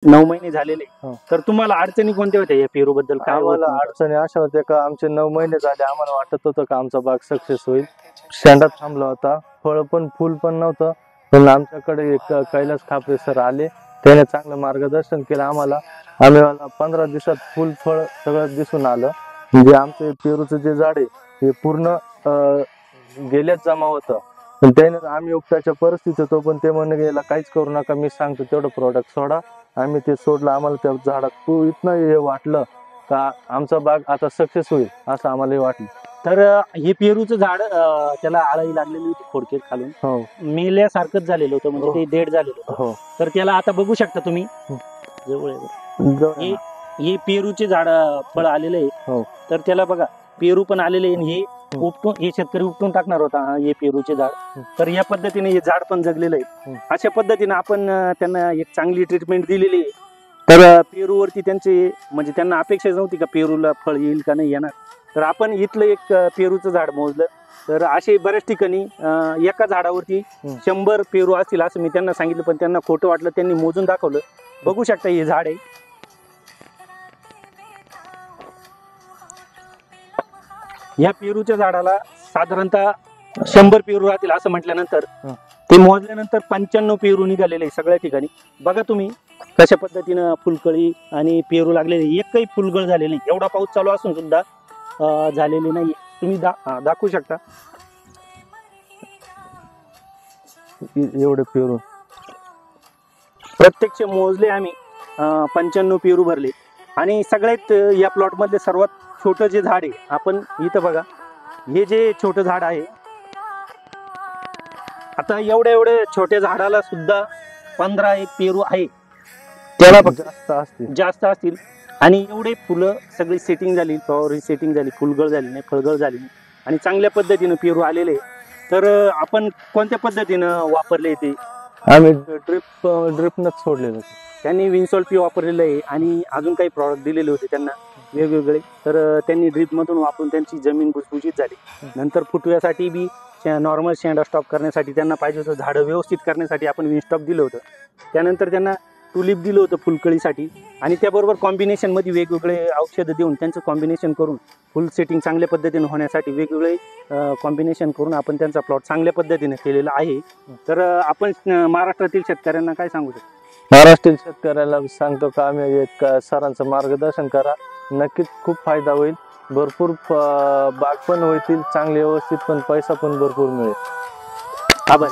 9 महिने झालेले. हो. तर तुम्हाला अडचणी कोणत्या होत्या या पेरू बद्दल? काय आम्हाला होतं? अडचणी अशा होत्या का आमचे 9 महिने झाले, आम्हाला वाटत होतं का आमचा बाग सक्सेस होईल. शेंडा थांबला होता, फळ पण फुल पण नव्हतं. पण आमच्याकडे एक कैलास खापरे सर आले, त्याने चांगलं मार्गदर्शन केलं आम्हाला. आम्ही 15 दिवसात फुल फळ सगळं दिसून आलं. म्हणजे आमचे पेरूचं जे झाड आहे हे पूर्ण गेल्यात जमा होतं. पण त्याने आम्ही उपटाच्या परिस्थितीत होतो, पण ते म्हणणे याला काहीच करू नका, मी सांगतो तेवढं प्रोडक्ट सोडा. आम्ही ते सोडलं. आम्हाला त्या झाडात खूप इतकं हे वाटलं का आमचा बाग आता सक्सेस होईल असं आम्हालाही वाटलं. तर हे पेरूचं झाड त्याला आळी लागलेली होती खोडकेत खालून, हो मेल्यासारखंच झालेलं होतं, म्हणजे हो. ते डेड झालेलं होतं. हो तर त्याला आता बघू शकता तुम्ही, हो. जवळ आहे बरं. जवळ हे हे पेरूचे झाड फळ आलेले आहे. हो तर त्याला बघा, पेरू पण आलेले आहे आणि हे हं. उपटून, हे शेतकरी उपटून टाकणार होता हे पेरूचे झाड. तर या पद्धतीने हे झाड पण जगलेलं आहे. अशा पद्धतीने आपण त्यांना एक चांगली ट्रीटमेंट दिलेली आहे. तर पेरूवरती त्यांचे म्हणजे त्यांना अपेक्षा नव्हती का पेरूला फळ येईल का नाही येणार. तर आपण इथलं एक पेरूचं झाड मोजलं, तर असे बऱ्याच ठिकाणी एका झाडावरती 100 पेरू असतील असं मी त्यांना सांगितलं, पण त्यांना खोटं वाटलं. त्यांनी मोजून दाखवलं. बघू शकता हे झाड आहे. या पेरूच्या झाडाला साधारणतः 100 पेरू राहतील असं म्हटल्यानंतर ते मोजल्यानंतर 95 पेरू निघालेले सगळ्या ठिकाणी. बघा तुम्ही कशा पद्धतीनं फुलकळी आणि पेरू लागलेले, एकही फुलगळ झालेली नाही. एवढा पाऊस चालू असून सुद्धा झालेली नाही. तुम्ही दाखवू शकता एवढे पेरू प्रत्यक्ष मोजले आम्ही. 95 पेरू भरले. आणि सगळ्यात या प्लॉट मधले सर्वात छोटं जे झाड आहे, आपण इथं बघा, हे जे छोटं झाड आहे, आता एवढ्या छोट्या झाडाला सुद्धा 15 एक पेरू आहे. त्याला जास्त असतील. आणि एवढे फुलं सगळी सेटिंग झाली, फ्लॉवर सेटिंग झाली, फुलगळ झाली नाही, फळगळ झाली नाही, आणि चांगल्या पद्धतीनं पेरू आलेले. तर आपण कोणत्या पद्धतीनं वापरले ते? आम्ही ड्रिपनच सोडलेलं. त्यांनी विन्सॉल पी वापरलेलं आहे आणि अजून काही प्रॉडक्ट दिलेले होते त्यांना वेगवेगळे. तर त्यांनी ड्रिपमधून वापरून त्यांची जमीन भुसभुशीत झाली. नंतर फुटव्यासाठी बी नॉर्मल शेंडा स्टॉप करण्यासाठी त्यांना पाहिजे होतं, झाडं व्यवस्थित करण्यासाठी आपण विनस्टॉप दिलं होतं. त्यानंतर त्यांना टुलिप दिलं होतं फुलकळीसाठी. आणि त्याबरोबर कॉम्बिनेशनमध्ये वेगवेगळे औषधं देऊन त्यांचं कॉम्बिनेशन करून फुल सेटिंग चांगल्या पद्धतीने होण्यासाठी वेगवेगळे कॉम्बिनेशन करून आपण त्यांचा प्लॉट चांगल्या पद्धतीने केलेला आहे. तर आपण महाराष्ट्रातील शेतकऱ्यांना काय सांगू शकतो? महाराष्ट्रीय शेतकऱ्याला सांगतो का आम्ही एक सरांचं मार्गदर्शन करा, नक्कीच खूप फायदा होईल. भरपूर बाग पण होतील चांगले व्यवस्थित, पण पैसा पण भरपूर मिळेल. आभार.